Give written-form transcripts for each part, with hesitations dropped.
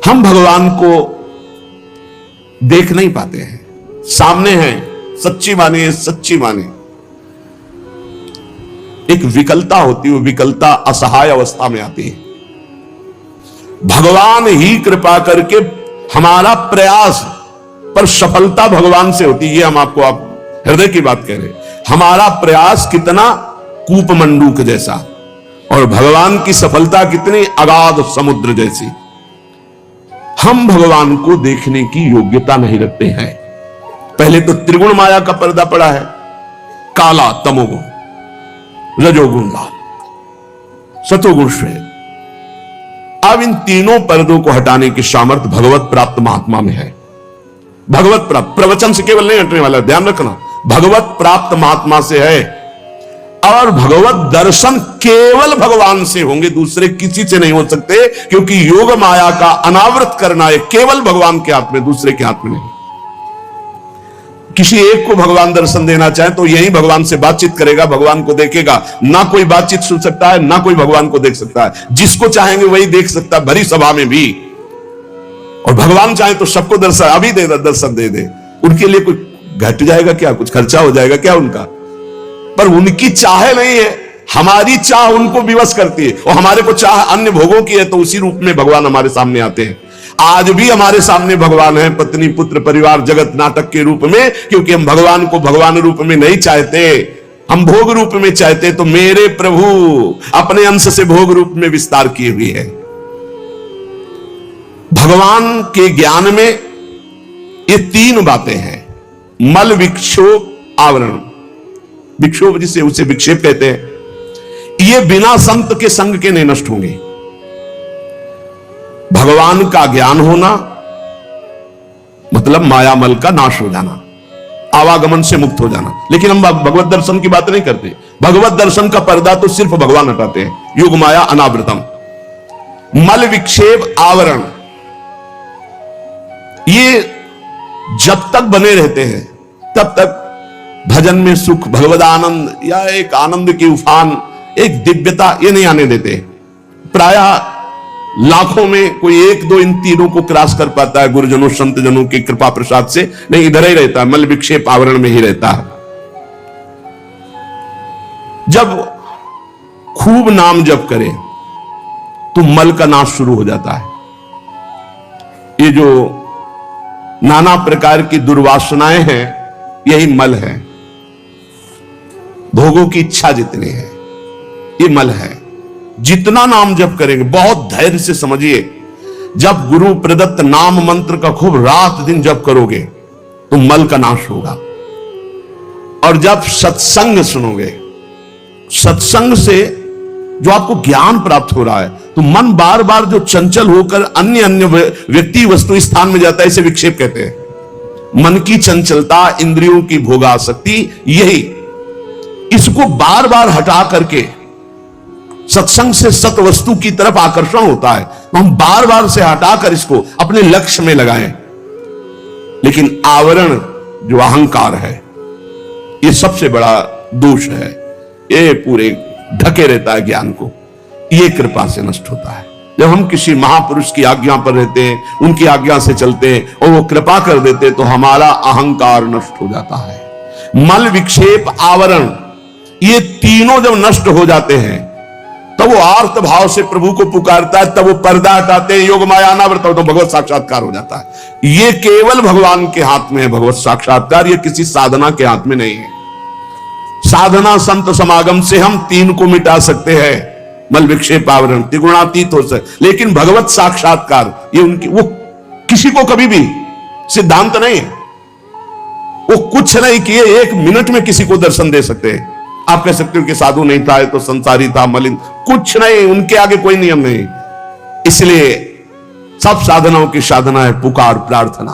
हम भगवान को देख नहीं पाते हैं, सामने हैं, सच्ची मानिए सच्ची मानिए, एक विकलता होती है, वो विकलता असहाय अवस्था में आती है। भगवान ही कृपा करके हमारा प्रयास पर सफलता भगवान से होती है। ये हम आपको आप हृदय की बात कह रहे हैं। हमारा प्रयास कितना कूपमंडूक जैसा और भगवान की सफलता कितनी अगाध समुद्र जैसी। हम भगवान को देखने की योग्यता नहीं रखते हैं। पहले तो त्रिगुण माया का पर्दा पड़ा है, काला तमोगुण, रजोगुण लाल, सतोगुण श्वेत। अब इन तीनों पर्दों को हटाने की सामर्थ्य भगवत प्राप्त महात्मा में है। भगवत प्राप्त प्रवचन से केवल नहीं हटने वाला, ध्यान रखना, भगवत प्राप्त महात्मा से है। और भगवत दर्शन केवल भगवान से होंगे, दूसरे किसी से नहीं हो सकते, क्योंकि योग माया का अनावृत करना है केवल भगवान के हाथ में, दूसरे के हाथ में नहीं। किसी एक को भगवान दर्शन देना चाहे तो यही भगवान से बातचीत करेगा, भगवान को देखेगा। ना कोई बातचीत सुन सकता है, ना कोई भगवान को देख सकता है। जिसको चाहेंगे वही देख सकता है, भरी सभा में भी। और भगवान चाहे तो सबको दर्शन अभी दे दर्शन दे दे। उनके लिए कुछ घट जाएगा क्या, कुछ खर्चा हो जाएगा क्या उनका? पर उनकी चाह नहीं है, हमारी चाह उनको विवश करती है। और हमारे को चाह अन्य भोगों की है, तो उसी रूप में भगवान हमारे सामने आते हैं। आज भी हमारे सामने भगवान है, पत्नी पुत्र परिवार जगत नाटक के रूप में, क्योंकि हम भगवान को भगवान रूप में नहीं चाहते, हम भोग रूप में चाहते। तो मेरे प्रभु अपने अंश से भोग रूप में विस्तार किए हुए हैं। भगवान के ज्ञान में ये तीन बातें हैं, मल विक्षोभ आवरण। विक्षोभ जिसे उसे विक्षेप कहते हैं, ये बिना संत के संग के नहीं नष्ट होंगे। भगवान का ज्ञान होना मतलब मायामल का नाश हो जाना, आवागमन से मुक्त हो जाना। लेकिन हम भगवत दर्शन की बात नहीं करते। भगवत दर्शन का पर्दा तो सिर्फ भगवान हटाते हैं, योग माया अनावृतम। मल विक्षेप आवरण, ये जब तक बने रहते हैं तब तक भजन में सुख, भगवद आनंद या एक आनंद की उफान, एक दिव्यता, ये नहीं आने देते। प्रायः लाखों में कोई एक दो इन तीनों को क्रॉस कर पाता है, गुरुजनों संत जनों की कृपा प्रसाद से। नहीं, इधर ही रहता है, मल विक्षेप आवरण में ही रहता है। जब खूब नाम जप करें तो मल का नाश शुरू हो जाता है। ये जो नाना प्रकार की दुर्वासनाएं हैं, यही मल है। भोगों की इच्छा जितनी है, ये मल है। जितना नाम जप करेंगे, बहुत धैर्य से समझिए, जब गुरु प्रदत्त नाम मंत्र का खूब रात दिन जप करोगे तो मल का नाश होगा। और जब सत्संग सुनोगे, सत्संग से जो आपको ज्ञान प्राप्त हो रहा है, तो मन बार बार जो चंचल होकर अन्य अन्य व्यक्ति वस्तु स्थान में जाता है, इसे विक्षेप कहते हैं। मन की चंचलता, इंद्रियों की भोगासक्ति, यही इसको बार बार हटा करके सत्संग से सत वस्तु की तरफ आकर्षण होता है। तो हम बार बार से हटाकर इसको अपने लक्ष्य में लगाएं। लेकिन आवरण जो अहंकार है, ये सबसे बड़ा दोष है। ये पूरे ढके रहता है ज्ञान को, ये कृपा से नष्ट होता है। जब हम किसी महापुरुष की आज्ञा पर रहते हैं, उनकी आज्ञा से चलते हैं और वो कृपा कर देते हैं, तो हमारा अहंकार नष्ट हो जाता है। मल विक्षेप आवरण, ये तीनों जब नष्ट हो जाते हैं तब वो आर्त भाव से प्रभु को पुकारता है, तब वो पर्दा हटाते हैं, योग माया अनावृत हो, तो भगवत साक्षात्कार हो जाता है। ये केवल भगवान के हाथ में है भगवत साक्षात्कार, ये किसी साधना के हाथ में नहीं है। साधना संत समागम से हम तीन को मिटा सकते हैं, मल विक्षेप आवरण, त्रिगुणातीत हो सकते, लेकिन भगवत साक्षात्कार ये उनकी, वो किसी को कभी भी सिद्धांत नहीं है। वो कुछ नहीं किए, एक मिनट में किसी को दर्शन दे सकते हैं। आप कह सकते हो कि साधु नहीं था, तो संसारी था, मलिन, कुछ नहीं, उनके आगे कोई नियम नहीं। इसलिए सब साधनाओं की साधना है पुकार प्रार्थना।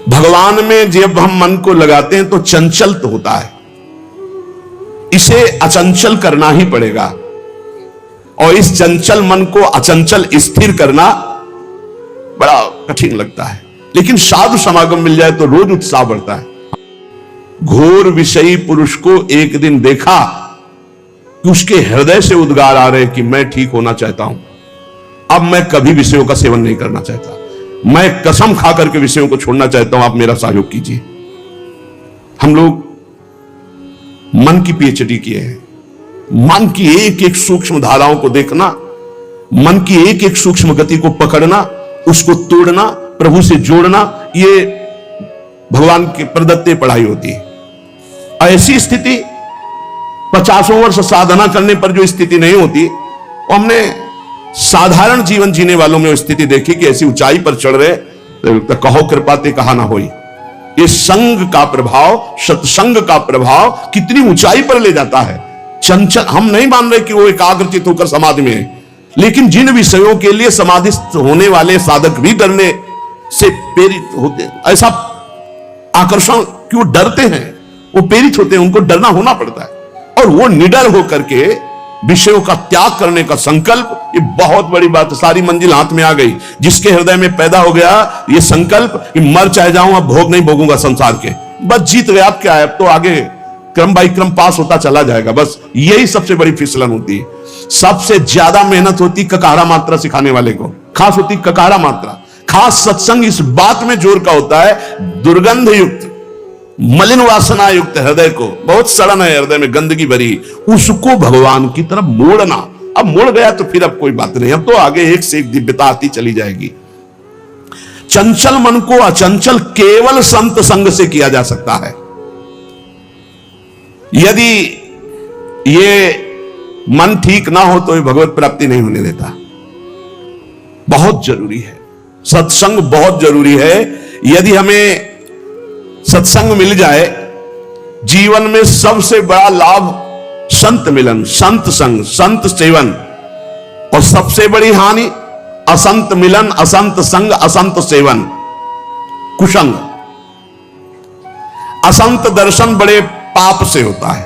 भगवान में जब हम मन को लगाते हैं तो चंचल तो होता है, इसे अचंचल करना ही पड़ेगा। और इस चंचल मन को अचंचल स्थिर करना बड़ा कठिन लगता है। लेकिन साधु समागम मिल जाए तो रोज उत्साह बढ़ता है। घोर विषयी पुरुष को एक दिन देखा कि उसके हृदय से उद्गार आ रहे कि मैं ठीक होना चाहता हूं। अब मैं कभी विषयों का सेवन नहीं करना चाहता, मैं कसम खा करके विषयों को छोड़ना चाहता हूं, आप मेरा सहयोग कीजिए। हम लोग मन की पीएचडी किए हैं, मन की एक एक सूक्ष्म धाराओं को देखना, मन की एक एक सूक्ष्म गति को पकड़ना, उसको तोड़ना, प्रभु से जोड़ना, ये भगवान की प्रदत्त पढ़ाई होती है। ऐसी स्थिति 50 वर्ष साधना करने पर जो स्थिति नहीं होती, वो हमने साधारण जीवन जीने वालों में वो स्थिति देखी कि ऐसी ऊंचाई पर चढ़ रहे तो कहो कृपा ते कहा ना होई। ये संग का प्रभाव, सत्संग का प्रभाव कितनी ऊंचाई पर ले जाता है। चंचल, हम नहीं मान रहे कि वो एकाग्रचित होकर समाधि में है, लेकिन जिन विषयों के लिए समाधिस्थ होने वाले साधक भी डरने से प्रेरित होते हैं, ऐसा आकर्षण क्यों डरते हैं, वो प्रेरित होते हैं, उनको डरना होना पड़ता है। और वो निडर होकर के विषयों का त्याग करने का संकल्प, ये बहुत बड़ी बात है। सारी मंजिल हाथ में आ गई। जिसके हृदय में पैदा हो गया ये संकल्प कि मर चाहे जाऊं, अब भोग नहीं भोगूंगा संसार के, बस जीत गया। अब क्या है, अब तो आगे क्रम बाई क्रम पास होता चला जाएगा। बस यही सबसे बड़ी फिसलन होती है। सबसे ज्यादा मेहनत होती ककारा मात्रा सिखाने वाले को, खास होती ककारा मात्रा। खास सत्संग इस बात में जोर का होता है, दुर्गंध युक्त, मलिन वासना युक्त हृदय को, बहुत सड़न है हृदय में, गंदगी भरी, उसको भगवान की तरफ मोड़ना। अब मोड़ गया तो फिर अब कोई बात नहीं, अब तो आगे एक से एक दिव्यता आती चली जाएगी। चंचल मन को अचंचल केवल संत संग से किया जा सकता है। यदि ये मन ठीक ना हो तो ये भगवत प्राप्ति नहीं होने देता। बहुत जरूरी है सत्संग, बहुत जरूरी है। यदि हमें सत्संग मिल जाए, जीवन में सबसे बड़ा लाभ संत मिलन, संत संग, संत सेवन, और सबसे बड़ी हानि असंत मिलन, असंत संग, असंत सेवन, कुसंग। असंत दर्शन बड़े पाप से होता है,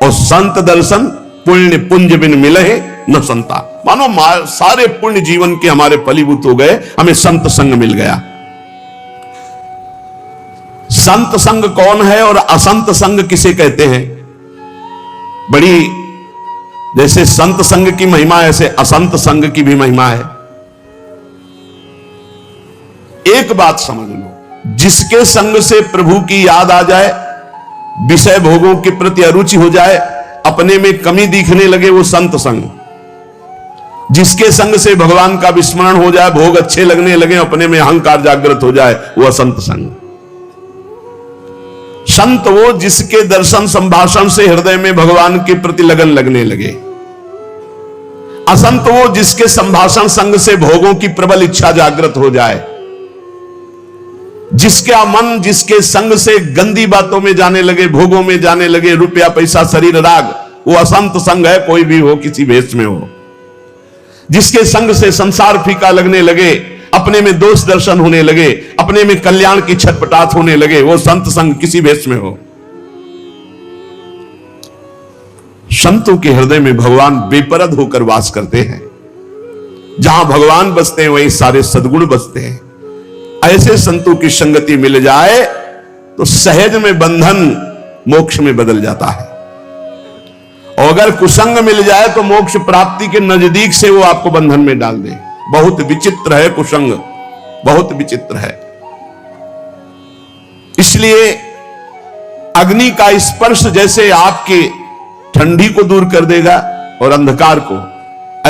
और संत दर्शन पुण्य पुंज बिन मिले न संता। मानो सारे पुण्य जीवन के हमारे फलीभूत हो गए, हमें संत संग मिल गया। संत संग कौन है और असंत संग किसे कहते हैं? बड़ी, जैसे संत संग की महिमा ऐसे असंत संग की भी महिमा है। एक बात समझ लो, जिसके संग से प्रभु की याद आ जाए, विषय भोगों के प्रति अरुचि हो जाए, अपने में कमी दिखने लगे, वो संत संग। जिसके संग से भगवान का विस्मरण हो जाए, भोग अच्छे लगने लगे, अपने में अहंकार जागृत हो जाए, वो असंत संग। संत वो जिसके दर्शन संभाषण से हृदय में भगवान के प्रति लगन लगने लगे। असंत वो जिसके संभाषण संग से भोगों की प्रबल इच्छा जागृत हो जाए। जिसका मन जिसके संग से गंदी बातों में जाने लगे, भोगों में जाने लगे, रुपया पैसा शरीर राग, वो असंत संग है, कोई भी हो, किसी भेष में हो। जिसके संग से संसार फीका लगने लगे, अपने में दोष दर्शन होने लगे, अपने में कल्याण की छटपटाहट होने लगे, वो संत संग किसी भेष में हो। संतों के हृदय में भगवान बेपरद होकर वास करते हैं। जहां भगवान बसते हैं वहीं सारे सद्गुण बसते हैं। ऐसे संतों की संगति मिल जाए तो सहज में बंधन मोक्ष में बदल जाता है, और अगर कुसंग मिल जाए तो मोक्ष प्राप्ति के नजदीक से वो आपको बंधन में डाल दे। बहुत विचित्र है कुसंग, बहुत विचित्र है। इसलिए अग्नि का स्पर्श जैसे आपके ठंडी को दूर कर देगा और अंधकार को,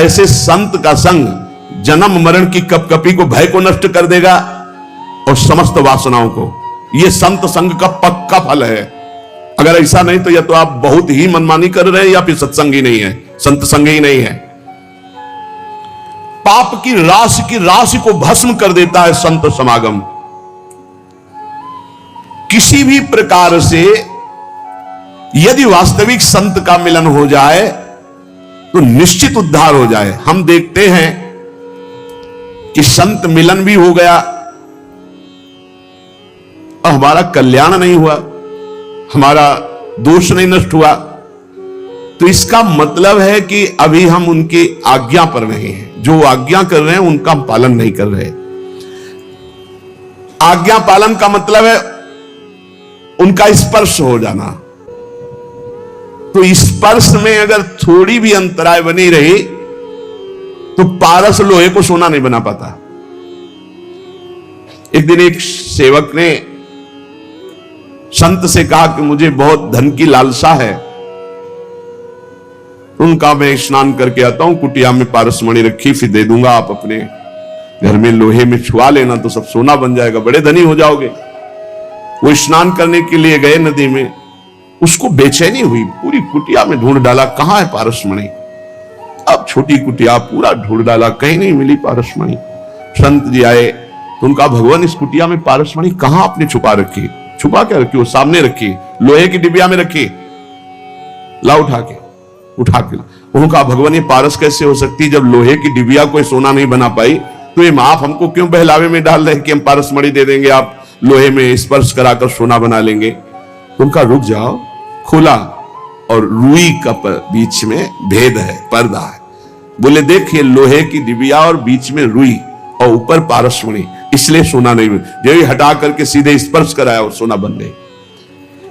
ऐसे संत का संग जन्म मरण की कपकपी को, भय को नष्ट कर देगा और समस्त वासनाओं को। यह संत संग का पक्का फल है। अगर ऐसा नहीं तो या तो आप बहुत ही मनमानी कर रहे हैं, या फिर सत्संग ही नहीं है, संत संग ही नहीं है। पाप की राशि को भस्म कर देता है संत समागम। किसी भी प्रकार से यदि वास्तविक संत का मिलन हो जाए तो निश्चित उद्धार हो जाए। हम देखते हैं कि संत मिलन भी हो गया और हमारा कल्याण नहीं हुआ, हमारा दोष नहीं नष्ट हुआ, तो इसका मतलब है कि अभी हम उनकी आज्ञा पर नहीं हैं। जो आज्ञा कर रहे हैं उनका पालन नहीं कर रहे। आज्ञा पालन का मतलब है उनका स्पर्श हो जाना। तो स्पर्श में अगर थोड़ी भी अंतराय बनी रही तो पारस लोहे को सोना नहीं बना पाता। एक दिन एक सेवक ने संत से कहा कि मुझे बहुत धन की लालसा है। उनका मैं स्नान करके आता हूं, कुटिया में पारसमणि रखी, फिर दे दूंगा, आप अपने घर में लोहे में छुआ लेना तो सब सोना बन जाएगा, बड़े धनी हो जाओगे। वो स्नान करने के लिए गए नदी में, उसको बेचैनी हुई, पूरी कुटिया में ढूंढ डाला, कहां है पारसमणि। अब छोटी कुटिया पूरा ढूंढ डाला, कहीं नहीं मिली पारसमणि। संत जी आए तो उनका, भगवान इस कुटिया में पारसमणि कहां आपने छुपा रखी? छुपा क्या रखी? वो सामने रखी, लोहे की डिबिया में रखी, ला उठा के। उनका, भगवान ये पारस कैसे हो सकती, जब लोहे की डिबिया कोई सोना नहीं बना पाई तो ये आप हमको क्यों बहलावे में डाल रहे हैं कि हम पारसमणि दे देंगे, आप लोहे में स्पर्श कराकर सोना बना लेंगे। उनका, रुक जाओ। खोला और रुई का बीच में भेद है, पर्दा है। बोले देखिए, लोहे की डिबिया और बीच में रुई और ऊपर पारसमणि, इसलिए सोना नहीं, जो हटा करके सीधे स्पर्श कराया और सोना बन गई।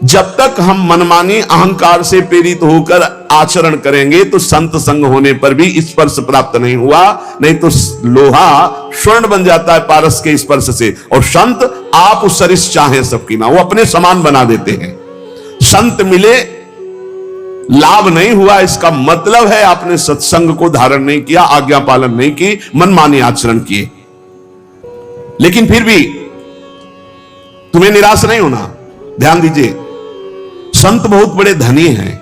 जब तक हम मनमानी अहंकार से प्रेरित होकर आचरण करेंगे तो संत संग होने पर भी स्पर्श प्राप्त नहीं हुआ, नहीं तो लोहा स्वर्ण बन जाता है पारस के स्पर्श से। और संत आप उस सरिस चाहे सबकी ना, वो अपने समान बना देते हैं। संत मिले, लाभ नहीं हुआ, इसका मतलब है आपने सत्संग को धारण नहीं किया, आज्ञा पालन नहीं की, मनमानी आचरण किए। लेकिन फिर भी तुम्हें निराश नहीं होना। ध्यान दीजिए, संत बहुत बड़े धनी हैं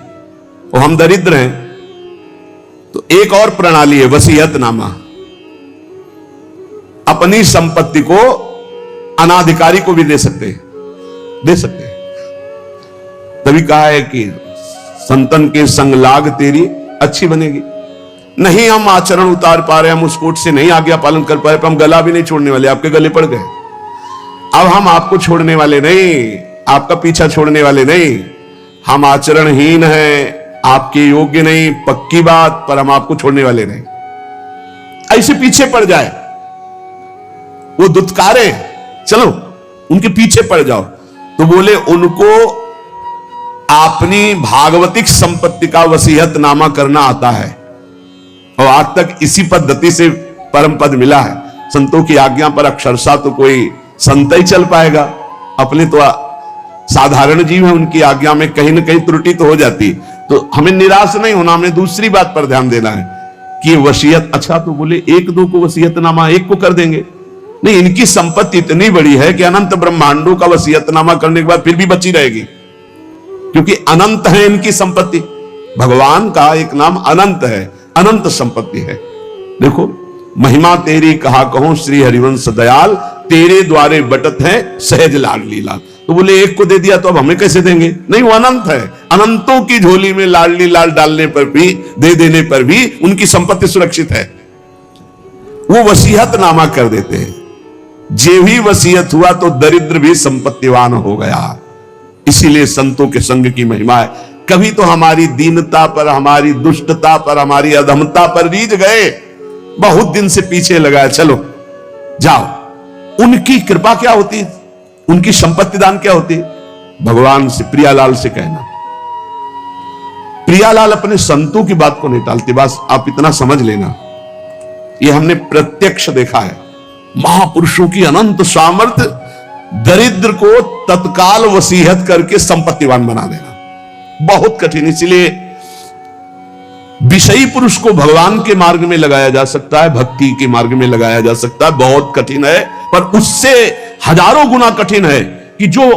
और हम दरिद्र हैं, तो एक और प्रणाली है, वसीयतनामा। अपनी संपत्ति को अनाधिकारी को भी दे सकते हैं, दे सकते हैं। तभी कहा है कि संतन के संग लाग तेरी अच्छी बनेगी। नहीं हम आचरण उतार पा रहे, हम उस कोट से नहीं आज्ञा पालन कर पाए, पर हम गला भी नहीं छोड़ने वाले, आपके गले पड़ गए। अब हम आपको छोड़ने वाले नहीं, आपका पीछा छोड़ने वाले नहीं, हम आचरणहीन हैं, आपके योग्य नहीं, पक्की बात, पर हम आपको छोड़ने वाले नहीं। ऐसे पीछे पड़ जाए, वो दुत्कारे, चलो उनके पीछे पड़ जाओ, तो बोले उनको अपनी भागवतिक संपत्ति का वसीयतनामा करना आता है और आज तक इसी पद्धति से परम पद मिला है। संतों की आज्ञा पर अक्षरशः तो कोई संत ही चल पाएगा, अपने तो साधारण जीव है, उनकी आज्ञा में कहीं ना कहीं त्रुटि तो हो जाती। तो हमें निराश नहीं होना, हमें दूसरी बात पर ध्यान देना है कि वसीयत, अच्छा तो बोले एक दो को वसीयतनामा एक को कर देंगे, नहीं, इनकी संपत्ति इतनी बड़ी है कि अनंत ब्रह्मांडों का वसीयतनामा करने के बाद फिर भी बची रहेगी, क्योंकि अनंत है इनकी संपत्ति। भगवान का एक नाम अनंत है, अनंत संपत्ति है। देखो, महिमा तेरी कहा कहूं श्री हरिवंश दयाल, तेरे द्वारे बटत है सहज लाड लीला। तो बोले एक को दे दिया तो अब हमें कैसे देंगे? नहीं, वो अनंत है, अनंतों की झोली में लाडली लाल डालने पर भी, दे देने पर भी उनकी संपत्ति सुरक्षित है। वो वसीयतनामा कर देते हैं। जे भी वसीयत हुआ तो दरिद्र भी संपत्तिवान हो गया। इसीलिए संतों के संग की महिमा है। कभी तो हमारी दीनता पर, हमारी दुष्टता पर, हमारी अधमता पर रीझ गए, बहुत दिन से पीछे लगाया, चलो जाओ। उनकी कृपा क्या होती, उनकी संपत्ति दान क्या होती? भगवान से, प्रियालाल से कहना। प्रियालाल अपने संतों की बात को नहीं टालते, बस आप इतना समझ लेना, ये हमने प्रत्यक्ष देखा है। महापुरुषों की अनंत सामर्थ्य दरिद्र को तत्काल वसीयत करके संपत्तिवान बना देना बहुत कठिन। इसलिए विषयी पुरुष को भगवान के मार्ग में लगाया जा सकता है, भक्ति के मार्ग में लगाया जा सकता है, बहुत कठिन है। पर उससे हजारों गुना कठिन है कि जो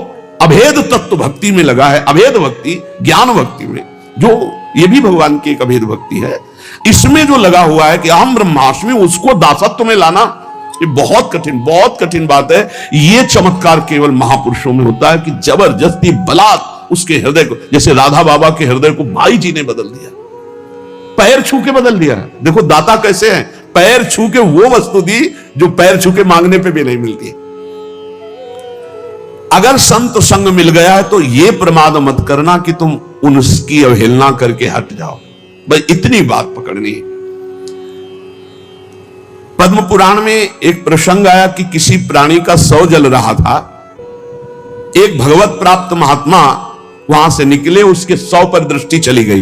अभेद तत्व भक्ति में लगा है, अभेद भक्ति, ज्ञान भक्ति में, जो ये भी भगवान की एक अभेद भक्ति है, इसमें जो लगा हुआ है कि अहम ब्रह्मास्मि, उसको दासत्व में लाना, ये बहुत कठिन बात है। ये चमत्कार केवल महापुरुषों में होता है कि जबरदस्ती बलात् उसके हृदय को, जैसे राधा बाबा के हृदय को भाई जी ने बदल दिया, पैर छू के बदल दिया। देखो दाता कैसे हैं, पैर छू के वो वस्तु दी जो पैर छू के मांगने पे भी नहीं मिलती। अगर संत संग मिल गया है तो ये प्रमाद मत करना कि तुम उनकी अवहेलना करके हट जाओ, बस इतनी बात पकड़नी है। पद्म पुराण में एक प्रसंग आया कि किसी प्राणी का शव जल रहा था, एक भगवत प्राप्त महात्मा वहां से निकले, उसके शव पर दृष्टि चली गई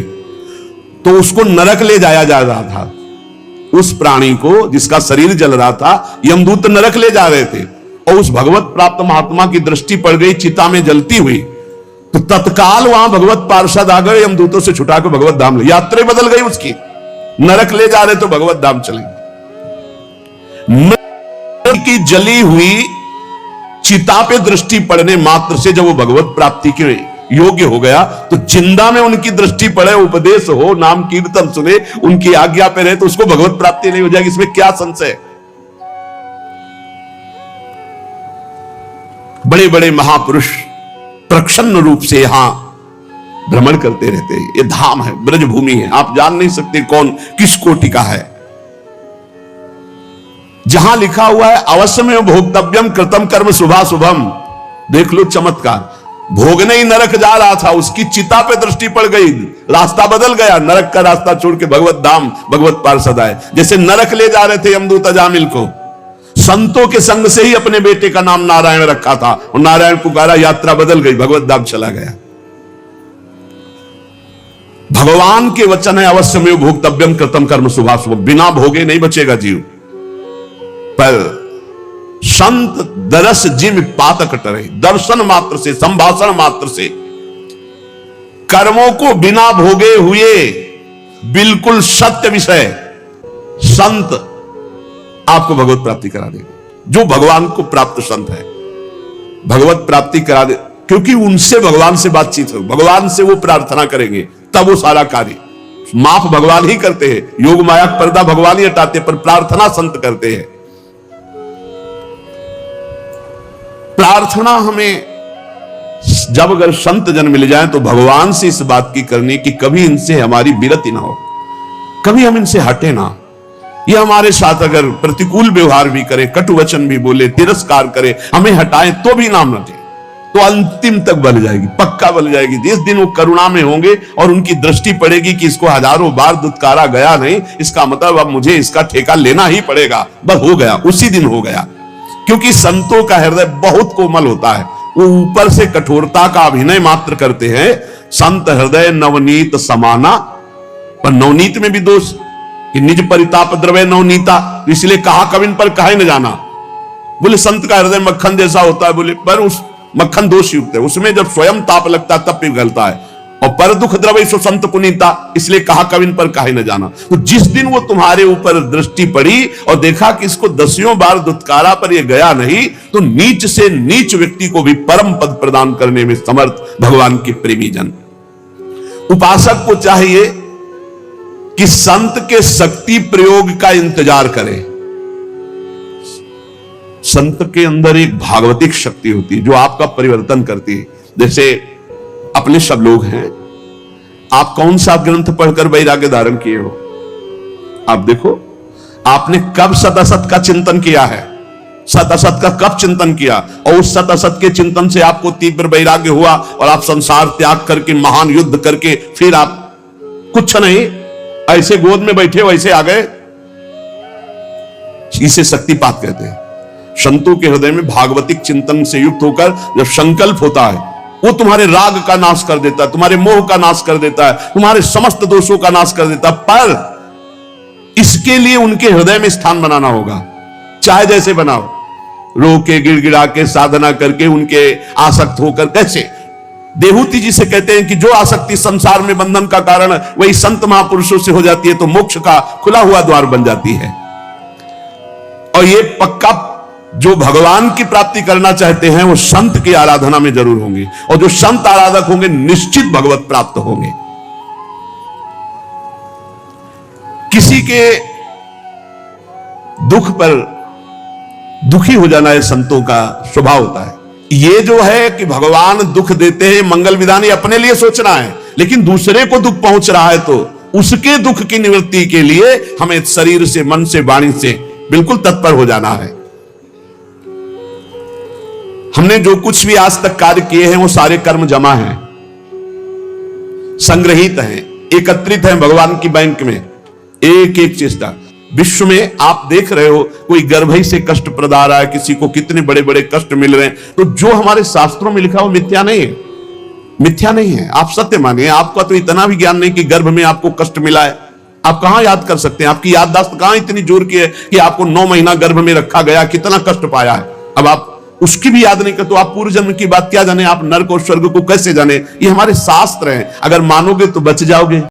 तो उसको नरक ले जाया जा रहा था। उस प्राणी को जिसका शरीर जल रहा था यमदूत नरक ले जा रहे थे और उस भगवत प्राप्त महात्मा की दृष्टि पड़ गई चिता में जलती हुई, तो तत्काल वहां भगवत पार्षद आ गए, यमदूतों से छुटा के भगवत धाम ले, यात्रा बदल गई उसकी, नरक ले जा रहे तो भगवत धाम चलेंगे। की जली हुई चिता पे दृष्टि पड़ने मात्र से जब वो भगवत प्राप्ति के योग्य हो गया, तो जिंदा में उनकी दृष्टि पड़े, उपदेश हो, नाम कीर्तन सुने, उनकी आज्ञा पे रहे तो उसको भगवत प्राप्ति नहीं हो जाएगी, इसमें क्या संशय। बड़े बड़े महापुरुष प्रसन्न रूप से यहां भ्रमण करते रहते हैं। ये धाम है, ब्रजभूमि है, आप जान नहीं सकते कौन किस कोटि का है। जहां लिखा हुआ है अवश्य में भोक्तव्यम कृतम कर्म शुभाशुभम, देख लो चमत्कार। भोगने ही नरक जा रहा था, उसकी चिता पे दृष्टि पड़ गई, रास्ता बदल गया, नरक का रास्ता छोड़ के भगवत धाम भगवत पार्षद आए। जैसे नरक ले जा रहे थे यमदूत अजामिल को, संतों के संग से ही अपने बेटे का नाम नारायण रखा था और नारायण पुकारा, यात्रा बदल गई, भगवत धाम चला गया। भगवान के वचन है अवश्य में भोक्तव्यम कृतम कर्म शुभाशुभम, बिना भोगे नहीं बचेगा जीव। पर संत दरस जिम पातक टरे, दर्शन मात्र से, संभाषण मात्र से, कर्मों को बिना भोगे हुए बिल्कुल सत्य विषय संत आपको भगवत प्राप्ति करा देगा। जो भगवान को प्राप्त संत है भगवत प्राप्ति करा दे, क्योंकि उनसे भगवान से बातचीत हो, भगवान से वो प्रार्थना करेंगे, तब वो सारा कार्य माफ भगवान ही करते हैं। योग माया पर्दा भगवान ही हटाते, पर प्रार्थना संत करते हैं। प्रार्थना हमें जब अगर संत जन मिल जाए तो भगवान से इस बात की करनी कि कभी इनसे हमारी विरति ना हो, कभी हम इनसे हटे ना। ये हमारे साथ अगर प्रतिकूल व्यवहार भी करे, कटु वचन भी बोले, तिरस्कार करे, हमें हटाए तो भी नाम रटे, तो अंतिम तक बल जाएगी, पक्का बल जाएगी। जिस दिन वो करुणा में होंगे और उनकी दृष्टि पड़ेगी कि इसको हजारों बार दुत्कारा गया नहीं, इसका मतलब अब मुझे इसका ठेका लेना ही पड़ेगा, बस हो गया, उसी दिन हो गया। क्योंकि संतों का हृदय बहुत कोमल होता है, वो ऊपर से कठोरता का अभिनय मात्र करते हैं। संत हृदय नवनीत समाना, पर नवनीत में भी दोष कि निज परिताप द्रव्य नवनीता, इसलिए कहा कविन पर कहे न जाना। बोले संत का हृदय मक्खन जैसा होता है, बोले पर उस मक्खन दोष युक्त है, उसमें जब स्वयं ताप लगता है तब पिघलता है। और पर दुख द्रव्य सो संत पुनीता, इसलिए कहा कविन पर कहे न जाना। तो जिस दिन वो तुम्हारे ऊपर दृष्टि पड़ी और देखा कि इसको दसियों बार दुत्कारा पर ये गया नहीं, तो नीच से नीच व्यक्ति को भी परम पद प्रदान करने में समर्थ भगवान के प्रेमी जन। उपासक को चाहिए कि संत के शक्ति प्रयोग का इंतजार करे। संत के अंदर एक भागवतिक शक्ति होती है जो आपका परिवर्तन करती है। जैसे अपने सब लोग हैं, आप कौन सा ग्रंथ पढ़कर वैराग्य धारण किए हो? आप देखो, आपने कब सत असत का चिंतन किया है, सत असत का कब चिंतन किया, और उस सत असत के चिंतन से आपको तीव्र वैराग्य हुआ और आप संसार त्याग करके महान युद्ध करके फिर आप कुछ नहीं ऐसे गोद में बैठे वैसे आ गए। इसे शक्तिपात कहते हैं। संतों के हृदय में भागवतिक चिंतन से युक्त होकर जब संकल्प होता है, वो तुम्हारे राग का नाश कर देता है, तुम्हारे मोह का नाश कर देता है, तुम्हारे समस्त दोषों का नाश कर देता है। पर इसके लिए उनके हृदय में स्थान बनाना होगा, चाहे जैसे बनाओ, रो के गिड़गिड़ा के साधना करके उनके आसक्त होकर। कैसे? देहूती जी से कहते हैं कि जो आसक्ति संसार में बंधन का कारण वही संत महापुरुषों से हो जाती है तो मोक्ष का खुला हुआ द्वार बन जाती है। और ये पक्का जो भगवान की प्राप्ति करना चाहते हैं वो संत की आराधना में जरूर होंगे, और जो संत आराधक होंगे निश्चित भगवत प्राप्त होंगे। किसी के दुख पर दुखी हो जाना ये संतों का स्वभाव होता है। ये जो है कि भगवान दुख देते हैं, मंगल विधान, ये अपने लिए सोचना है, लेकिन दूसरे को दुख पहुंच रहा है तो उसके दुख की निवृत्ति के लिए हमें शरीर से, मन से, वाणी से बिल्कुल तत्पर हो जाना है। हमने जो कुछ भी आज तक कार्य किए हैं वो सारे कर्म जमा हैं, संग्रहित हैं, एकत्रित हैं भगवान की बैंक में। एक एक चेष्टा विश्व में आप देख रहे हो, कोई गर्भई से कष्ट प्रदा रहा है, किसी को कितने बड़े बड़े कष्ट मिल रहे हैं, तो जो हमारे शास्त्रों में लिखा वो मिथ्या नहीं है, मिथ्या नहीं है। आप सत्य मानिए, आपका तो इतना भी ज्ञान नहीं कि गर्भ में आपको कष्ट मिला है, आप कहां याद कर सकते हैं? आपकी याददाश्त कहां इतनी जोर की है कि आपको 9 महीना गर्भ में रखा गया, कितना कष्ट पाया है। अब आप उसकी भी याद नहीं कर तो आप पूर्व जन्म की बात क्या जाने, आप नरक और स्वर्ग को कैसे जाने? ये हमारे शास्त्र हैं, अगर मानोगे तो बच जाओगे।